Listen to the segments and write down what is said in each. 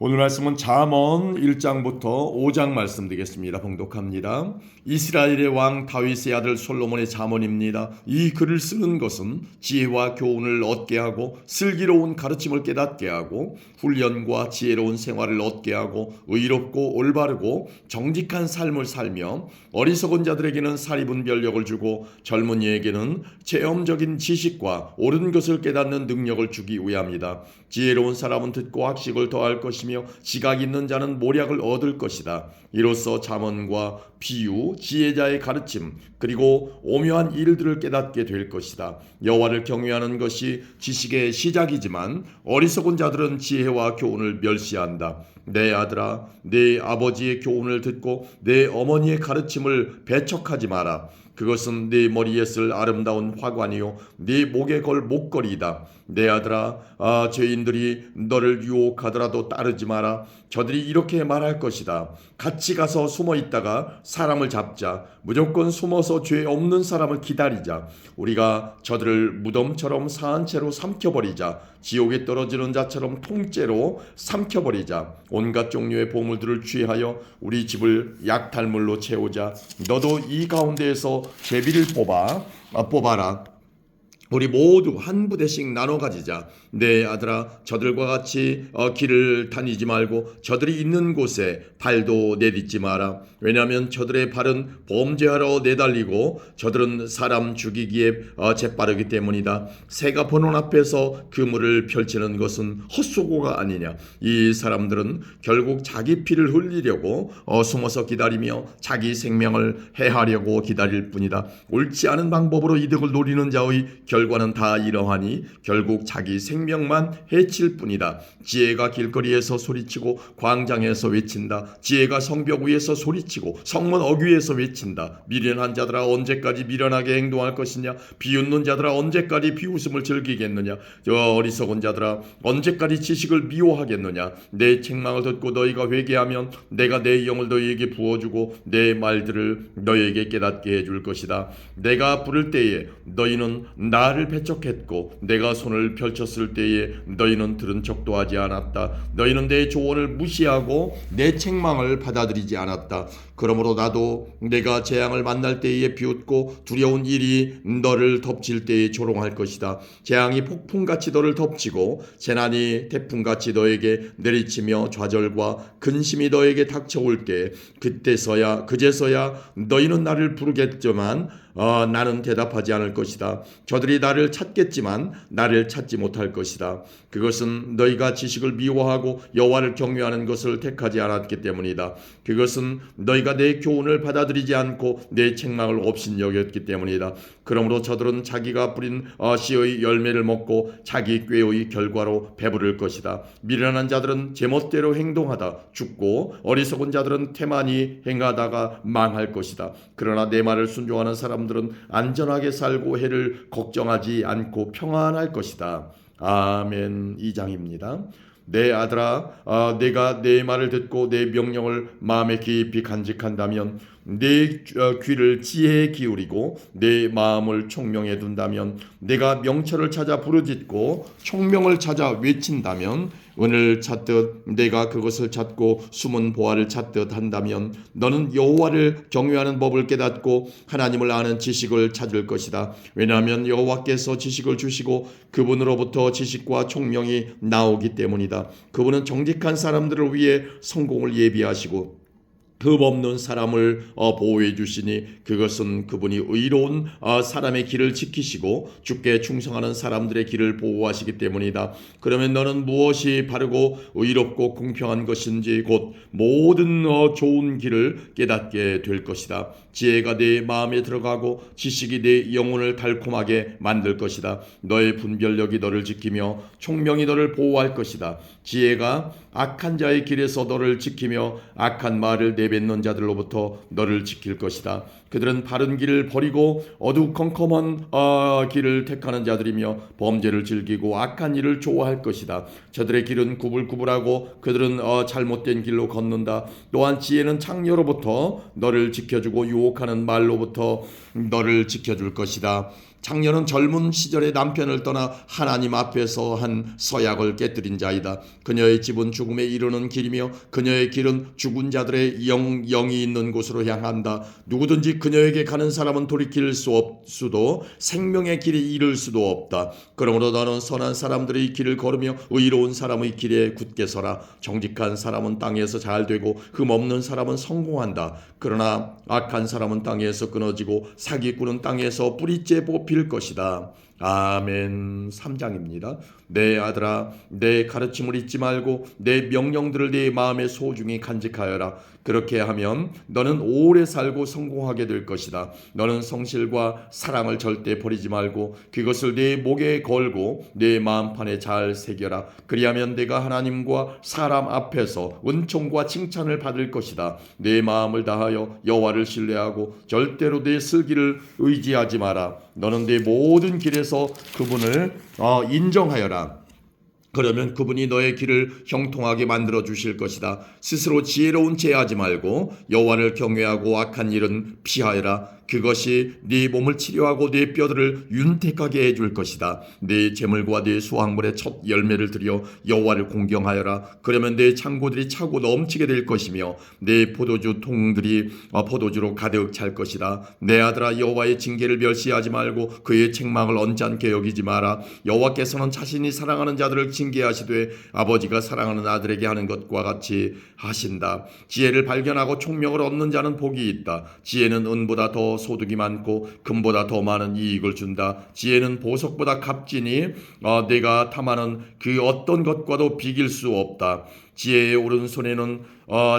오늘 말씀은 잠언 1장부터 5장 말씀 되겠습니다. 봉독합니다. 이스라엘의 왕 다윗의 아들 솔로몬의 잠언입니다. 이 글을 쓰는 것은 지혜와 교훈을 얻게 하고 슬기로운 가르침을 깨닫게 하고 훈련과 지혜로운 생활을 얻게 하고 의롭고 올바르고 정직한 삶을 살며 어리석은 자들에게는 사리분 변력을 주고 젊은이에게는 체험적인 지식과 옳은 것을 깨닫는 능력을 주기 위함이다. 지혜로운 사람은 듣고 학식을 더할 것이며 지각 있는 자는 모략을 얻을 것이다. 이로써 잠언과 비유, 지혜자의 가르침, 그리고 오묘한 일들을 깨닫게 될 것이다. 여호와를 경외하는 것이 지식의 시작이지만 어리석은 자들은 지혜와 교훈을 멸시한다. 내 아들아, 내 아버지의 교훈을 듣고 내 어머니의 가르침을 배척하지 마라. 그것은 네 머리에 쓸 아름다운 화관이요 네 목에 걸 목걸이다. 내 아들아, 죄인들이 너를 유혹하더라도 따르지 마라. 저들이 이렇게 말할 것이다. 같이 가서 숨어 있다가 사람을 잡자. 무조건 숨어서 죄 없는 사람을 기다리자. 우리가 저들을 무덤처럼 사한 채로 삼켜버리자. 지옥에 떨어지는 자처럼 통째로 삼켜버리자. 온갖 종류의 보물들을 취하여 우리 집을 약탈물로 채우자. 너도 이 가운데에서 제비를 뽑아라. 우리 모두 한 부대씩 나눠 가지자. 내 아들아, 저들과 같이 길을 다니지 말고 저들이 있는 곳에 발도 내딛지 마라. 왜냐하면 저들의 발은 범죄하러 내달리고 저들은 사람 죽이기에 재빠르기 때문이다. 새가 보는 앞에서 그물을 펼치는 것은 헛수고가 아니냐. 이 사람들은 결국 자기 피를 흘리려고 숨어서 기다리며 자기 생명을 해하려고 기다릴 뿐이다. 옳지 않은 방법으로 이득을 노리는 자의 결과는 다 이러하니 결국 자기 생명만 해칠 뿐이다. 지혜가 길거리에서 소리치고 광장에서 외친다. 지혜가 성벽 위에서 소리치고 성문 어귀에서 외친다. 미련한 자들아, 언제까지 미련하게 행동할 것이냐. 비웃는 자들아, 언제까지 비웃음을 즐기겠느냐. 어리석은 자들아, 언제까지 지식을 미워하겠느냐. 내 책망을 듣고 너희가 회개하면 내가 내 영을 너희에게 부어주고 내 말들을 너희에게 깨닫게 해줄 것이다. 내가 부를 때에 너희는 나를 배척했고 내가 손을 펼쳤을 때에 너희는 들은 척도 하지 않았다. 너희는 내 조언을 무시하고 내 책망을 받아들이지 않았다. 그러므로 나도 내가 재앙을 만날 때에 비웃고 두려운 일이 너를 덮칠 때에 조롱할 것이다. 재앙이 폭풍같이 너를 덮치고 재난이 태풍같이 너에게 내리치며 좌절과 근심이 너에게 닥쳐올 때 그제서야 너희는 나를 부르겠지만 나는 대답하지 않을 것이다. 저들이 나를 찾겠지만 나를 찾지 못할 것이다. 그것은 너희가 지식을 미워하고 여호와를 경외하는 것을 택하지 않았기 때문이다. 그것은 너희가 내 교훈을 받아들이지 않고 내 책망을 업신여겼기 때문이다. 그러므로 저들은 자기가 뿌린 씨의 열매를 먹고 자기 꾀의 결과로 배부를 것이다. 미련한 자들은 제멋대로 행동하다 죽고 어리석은 자들은 태만히 행하다가 망할 것이다. 그러나 내 말을 순종하는 사람들은 안전하게 살고 해를 걱정하지 않고 평안할 것이다. 아멘. 2장입니다. 내 아들아, 내가 내 말을 듣고 내 명령을 마음에 깊이 간직한다면 내 귀를 지혜에 기울이고 내 마음을 총명해 둔다면 내가 명철을 찾아 부르짖고 총명을 찾아 외친다면 은을 찾듯 내가 그것을 찾고 숨은 보화를 찾듯 한다면 너는 여호와를 경외하는 법을 깨닫고 하나님을 아는 지식을 찾을 것이다. 왜냐하면 여호와께서 지식을 주시고 그분으로부터 지식과 총명이 나오기 때문이다. 그분은 정직한 사람들을 위해 성공을 예비하시고 흠 없는 사람을 보호해 주시니 그것은 그분이 의로운 사람의 길을 지키시고 주께 충성하는 사람들의 길을 보호하시기 때문이다. 그러면 너는 무엇이 바르고 의롭고 공평한 것인지 곧 모든 좋은 길을 깨닫게 될 것이다. 지혜가 내 마음에 들어가고 지식이 내 영혼을 달콤하게 만들 것이다. 너의 분별력이 너를 지키며 총명이 너를 보호할 것이다. 지혜가 악한 자의 길에서 너를 지키며 악한 말을 내뱉는 자들로부터 너를 지킬 것이다. 그들은 바른 길을 버리고 어두컴컴한 길을 택하는 자들이며 범죄를 즐기고 악한 일을 좋아할 것이다. 저들의 길은 구불구불하고 그들은 잘못된 길로 걷는다. 또한 지혜는 창녀로부터 너를 지켜주고 유혹하는 말로부터 너를 지켜줄 것이다. 장녀는 젊은 시절에 남편을 떠나 하나님 앞에서 한 서약을 깨뜨린 자이다. 그녀의 집은 죽음에 이르는 길이며 그녀의 길은 죽은 자들의 영이 있는 곳으로 향한다. 누구든지 그녀에게 가는 사람은 돌이킬 수도 생명의 길에 이를 수도 없다. 그러므로 너는 선한 사람들의 길을 걸으며 의로운 사람의 길에 굳게 서라. 정직한 사람은 땅에서 잘 되고 흠없는 사람은 성공한다. 그러나 악한 사람은 땅에서 끊어지고 사기꾼은 땅에서 뿌리째 뽑힐 것이다. 아멘. 3장입니다. 내 아들아, 내 가르침을 잊지 말고 내 명령들을 네 마음에 소중히 간직하여라. 그렇게 하면 너는 오래 살고 성공하게 될 것이다. 너는 성실과 사랑을 절대 버리지 말고 그것을 네 목에 걸고 네 마음판에 잘 새겨라. 그리하면 내가 하나님과 사람 앞에서 은총과 칭찬을 받을 것이다. 내 마음을 다하여 여호와를 신뢰하고 절대로 내 슬기를 의지하지 마라. 너는 내 모든 길에서 그분을 인정하여라. 그러면 그분이 너의 길을 형통하게 만들어 주실 것이다. 스스로 지혜로운 체하지 말고 여호와를 경외하고 악한 일은 피하여라. 그것이 네 몸을 치료하고 네 뼈들을 윤택하게 해줄 것이다. 네 재물과 네 수확물의 첫 열매를 들여 여호와를 공경하여라. 그러면 네 창고들이 차고 넘치게 될 것이며 네 포도주 통들이 포도주로 가득 찰 것이다. 내 아들아, 여호와의 징계를 멸시하지 말고 그의 책망을 언짢게 여기지 마라. 여호와께서는 자신이 사랑하는 자들을 징계하시되 아버지가 사랑하는 아들에게 하는 것과 같이 하신다. 지혜를 발견하고 총명을 얻는 자는 복이 있다. 지혜는 은보다 더 소득이 많고 금보다 더 많은 이익을 준다. 지혜는 보석보다 값지니 내가 탐하는 그 어떤 것과도 비길 수 없다. 지혜의 오른손에는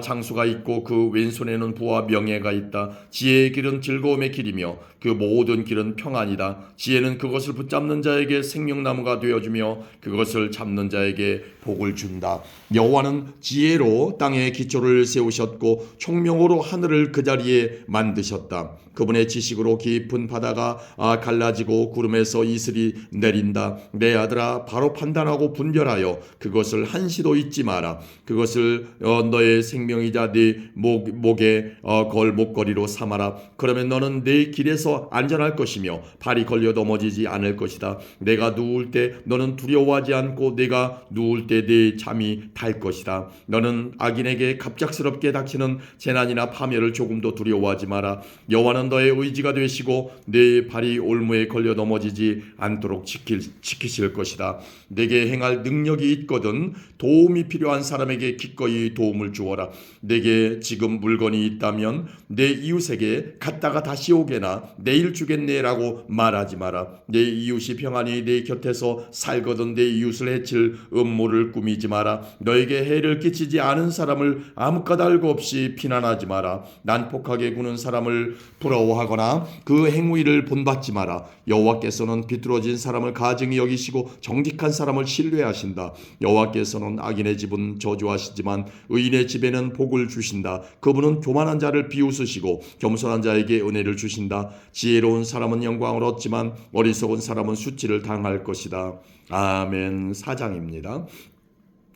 장수가 있고 그 왼손에는 부와 명예가 있다. 지혜의 길은 즐거움의 길이며 그 모든 길은 평안이다. 지혜는 그것을 붙잡는 자에게 생명나무가 되어주며 그것을 잡는 자에게 복을 준다. 여호와는 지혜로 땅에 기초를 세우셨고 총명으로 하늘을 그 자리에 만드셨다. 그분의 지식으로 깊은 바다가 갈라지고 구름에서 이슬이 내린다. 내 아들아, 바로 판단하고 분별하여 그것을 한시도 잊지 마라. 그것을 너의 생명이자 네 목에 걸 목걸이로 삼아라. 그러면 너는 내 길에서 안전할 것이며 발이 걸려 넘어지지 않을 것이다. 내가 누울 때 너는 두려워하지 않고 내가 누울 때 네 잠이 달 것이다. 너는 악인에게 갑작스럽게 닥치는 재난이나 파멸을 조금도 두려워하지 마라. 여호와는 너의 의지가 되시고 네 발이 올무에 걸려 넘어지지 않도록 지키실 것이다. 내게 행할 능력이 있거든 도움이 필요한 사람에게 기꺼이 도움을 주어라. 내게 지금 물건이 있다면 내 이웃에게 갔다가 다시 오게나 내일 주겠네라고 말하지 마라. 내 이웃이 평안히 내 곁에서 살거든 내 이웃을 해칠 음모를 꾸미지 마라. 너에게 해를 끼치지 않은 사람을 아무 까닭 없이 비난하지 마라. 난폭하게 구는 사람을 부러워하거나 그 행위를 본받지 마라. 여호와께서는 비뚤어진 사람을 가증히 여기시고 정직한 사람을 신뢰하신다. 여호와께서는 악인의 집은 저주하시지만 의인의 집에는 복을 주신다. 그분은 교만한 자를 비웃으시고 겸손한 자에게 은혜를 주신다. 지혜로운 사람은 영광을 얻지만 어리석은 사람은 수치를 당할 것이다. 아멘. 4장입니다.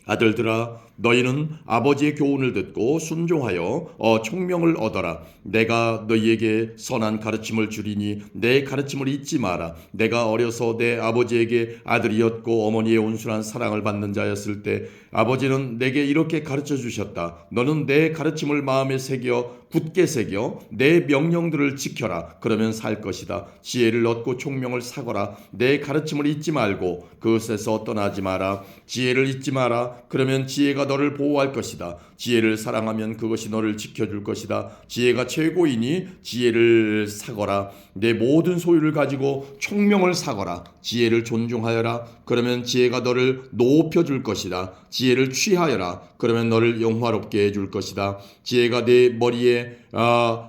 아들들아, 너희는 아버지의 교훈을 듣고 순종하여 총명을 얻어라. 내가 너희에게 선한 가르침을 주리니 내 가르침을 잊지 마라. 내가 어려서 내 아버지에게 아들이었고 어머니의 온순한 사랑을 받는 자였을 때 아버지는 내게 이렇게 가르쳐 주셨다. 너는 내 가르침을 마음에 굳게 새겨 내 명령들을 지켜라. 그러면 살 것이다. 지혜를 얻고 총명을 사거라. 내 가르침을 잊지 말고 그것에서 떠나지 마라. 지혜를 잊지 마라. 그러면 지혜가 너를 보호할 것이다. 지혜를 사랑하면 그것이 너를 지켜줄 것이다. 지혜가 최고이니 지혜를 사거라. 내 모든 소유를 가지고 총명을 사거라. 지혜를 존중하여라. 그러면 지혜가 너를 높여줄 것이다. 지혜를 취하여라. 그러면 너를 영화롭게 해줄 것이다. 지혜가 내 머리에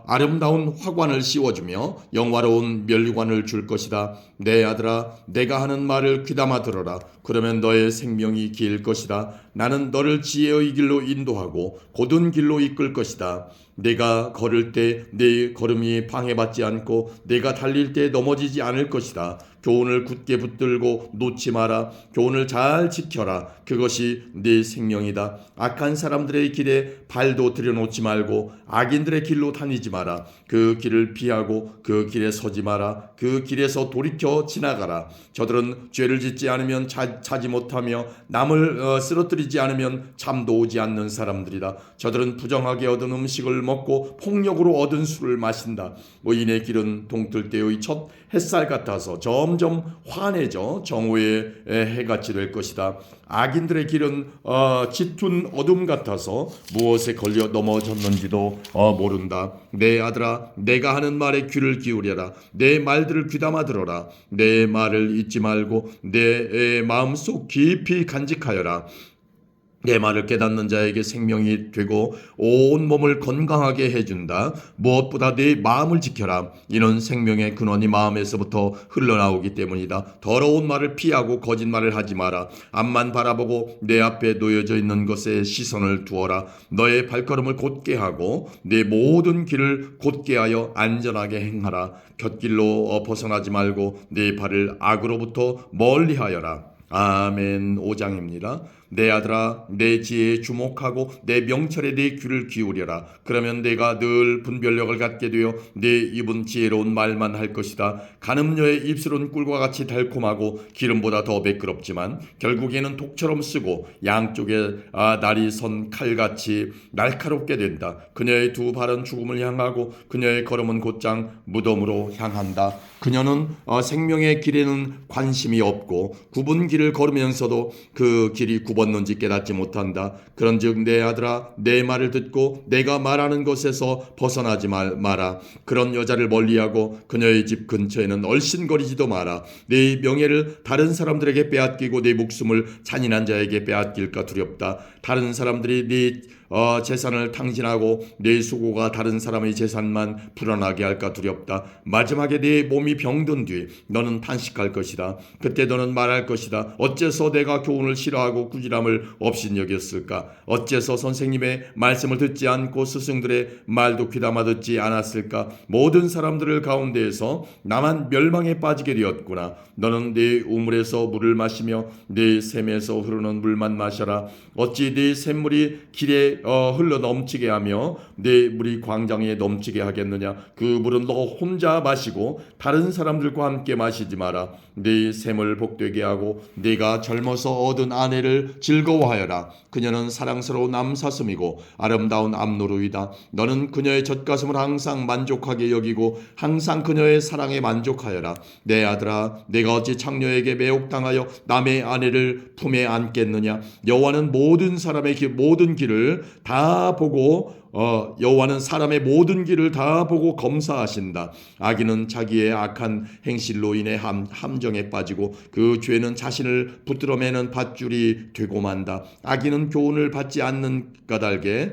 아름다운 화관을 씌워주며 영화로운 면류관을 줄 것이다. 내 아들아, 내가 하는 말을 귀담아 들어라. 그러면 너의 생명이 길 것이다. 나는 너를 지혜의 길로 인도하고 곧은 길로 이끌 것이다. 내가 걸을 때 내 걸음이 방해받지 않고 내가 달릴 때 넘어지지 않을 것이다. 교훈을 굳게 붙들고 놓지 마라. 교훈을 잘 지켜라. 그것이 네 생명이다. 악한 사람들의 길에 발도 들여놓지 말고 악인들의 길로 다니지 마라. 그 길을 피하고 그 길에 서지 마라. 그 길에서 돌이켜 지나가라. 저들은 죄를 짓지 않으면 자지 못하며 남을 쓰러뜨리지 않으면 잠도 오지 않는 사람들이다. 저들은 부정하게 얻은 음식을 먹고 폭력으로 얻은 술을 마신다. 의인의 길은 동틀때의 첫 햇살 같아서 점점 환해져 정오의 해같이 될 것이다. 악인들의 길은 짙은 어둠 같아서 무엇에 걸려 넘어졌는지도 모른다. 내 아들아, 내가 하는 말에 귀를 기울여라. 내 말들을 귀담아 들어라. 내 말을 잊지 말고 내 마음속 깊이 간직하여라. 내 말을 깨닫는 자에게 생명이 되고 온 몸을 건강하게 해준다. 무엇보다 내 마음을 지켜라. 이는 생명의 근원이 마음에서부터 흘러나오기 때문이다. 더러운 말을 피하고 거짓말을 하지 마라. 앞만 바라보고 내 앞에 놓여져 있는 것에 시선을 두어라. 너의 발걸음을 곧게 하고 내 모든 길을 곧게 하여 안전하게 행하라. 곁길로 벗어나지 말고 내 발을 악으로부터 멀리하여라. 아멘. 5장입니다. 내 아들아, 내 지혜에 주목하고 내 명철에 내 귀를 기울여라. 그러면 내가 늘 분별력을 갖게 되어 내 입은 지혜로운 말만 할 것이다. 간음녀의 입술은 꿀과 같이 달콤하고 기름보다 더 매끄럽지만 결국에는 독처럼 쓰고 양쪽에 날이 선 칼같이 날카롭게 된다. 그녀의 두 발은 죽음을 향하고 그녀의 걸음은 곧장 무덤으로 향한다. 그녀는 생명의 길에는 관심이 없고 굽은 길을 걸으면서도 그 길이 굽었는지 깨닫지 못한다. 그런즉 내 아들아, 내 말을 듣고 내가 말하는 것에서 벗어나지 마라. 그런 여자를 멀리하고 그녀의 집 근처에는 얼씬거리지도 마라. 네 명예를 다른 사람들에게 빼앗기고 네 목숨을 잔인한 자에게 빼앗길까 두렵다. 다른 사람들이 네 재산을 탕진하고 내 수고가 다른 사람의 재산만 불안하게 할까 두렵다. 마지막에 네 몸이 병든 뒤 너는 탄식할 것이다. 그때 너는 말할 것이다. 어째서 내가 교훈을 싫어하고 꾸지람을 없인 여겼을까? 어째서 선생님의 말씀을 듣지 않고 스승들의 말도 귀담아 듣지 않았을까? 모든 사람들을 가운데에서 나만 멸망에 빠지게 되었구나. 너는 네 우물에서 물을 마시며 네 샘에서 흐르는 물만 마셔라. 어찌 네 샘물이 길에 흘러 넘치게 하며 내 물이 광장에 넘치게 하겠느냐? 그 물은 너 혼자 마시고 다른 사람들과 함께 마시지 마라. 네 샘을 복되게 하고 네가 젊어서 얻은 아내를 즐거워하여라. 그녀는 사랑스러운 암사슴이고 아름다운 암노루이다. 너는 그녀의 젖가슴을 항상 만족하게 여기고 항상 그녀의 사랑에 만족하여라. 내 아들아, 내가 어찌 창녀에게 매혹당하여 남의 아내를 품에 안겠느냐? 여호와는 모든 사람의 모든 길을 다 보고 여호와는 사람의 모든 길을 다 보고 검사하신다. 악인은 자기의 악한 행실로 인해 함정에 빠지고 그 죄는 자신을 붙들어매는 밧줄이 되고 만다. 악인은 교훈을 받지 않는 까닭에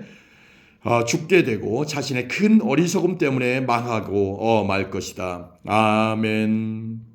죽게 되고 자신의 큰 어리석음 때문에 망하고 말 것이다. 아멘.